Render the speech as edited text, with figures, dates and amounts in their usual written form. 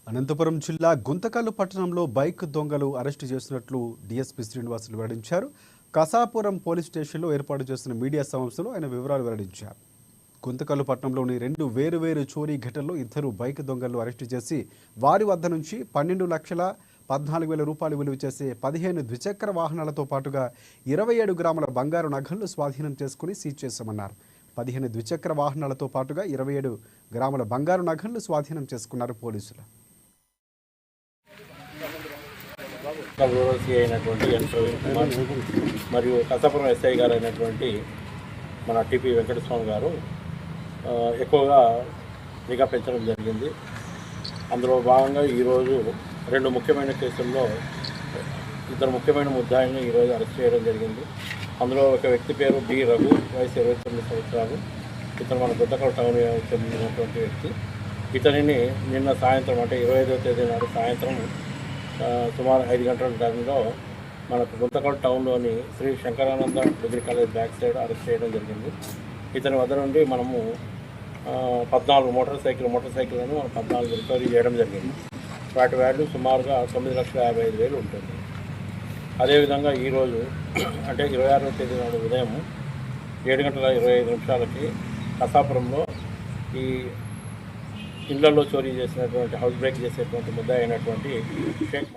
అనంతపురం జిల్లా గుంతకల్లు పట్టణంలో బైక్ దొంగలు అరెస్టు చేసినట్లు డీఎస్పీ శ్రీనివాసులు వెల్లడించారు. కసాపురం పోలీస్ స్టేషన్లో ఏర్పాటు చేసిన మీడియా సమావేశంలో ఆయన వివరాలు వెల్లడించారు. గుంతకల్లు పట్టణంలోని 2 వేరు చోరీ ఘటనలో 2 బైక్ దొంగలను అరెస్టు చేసి వారి వద్ద నుంచి 12,14,000 రూపాయలు విలువ చేసే 15 ద్విచక్ర వాహనాలతో పాటుగా 27 గ్రాముల బంగారు నగలు స్వాధీనం చేసుకుని సీజ్ చేశామన్నారు. 15 ద్విచక్ర వాహనాలతో పాటుగా 27 గ్రాముల బంగారు నగలు స్వాధీనం చేసుకున్నారు పోలీసులు. రూరల్ సిఐ అయినటువంటి ఎన్ ప్రవీణ్ కుమార్ మరియు కసాపురం ఎస్ఐ గారు అయినటువంటి మన టిపి వెంకటస్వామి గారు ఎక్కువగా నిఘా పెంచడం జరిగింది. అందులో భాగంగా ఈరోజు 2 ముఖ్యమైన కేసుల్లో 2 ముఖ్యమైన ముద్దాయిలను ఈరోజు అరెస్ట్ చేయడం జరిగింది. అందులో ఒక వ్యక్తి పేరు డి రఘు, వయసు 29 సంవత్సరాలు. ఇతను మన గుంతకల్ టౌన్ చెందినటువంటి వ్యక్తి. ఇతనిని నిన్న సాయంత్రం అంటే 25వ తేదీ నాడు సాయంత్రం సుమారు 5 గంటల టైంలో మనకు గుంతకల్ టౌన్లోని Shri Shankarananda degree college back side arrest చేయడం జరిగింది. ఇతని వద్ద నుండి మనము 14 మోటార్ సైకిల్లను మనం 14 రికవరీ చేయడం జరిగింది. వాటి వాల్యూ సుమారుగా 9,55,000 ఉంటుంది. అదేవిధంగా ఈరోజు అంటే 26వ తేదీ నాడు ఉదయం 7:25 కసాపురంలో ఈ ఇళ్లలో చోరీ చేసినటువంటి హౌస్ బ్రేక్ చేసేటువంటి ముద్దాయి అయినటువంటి షేక్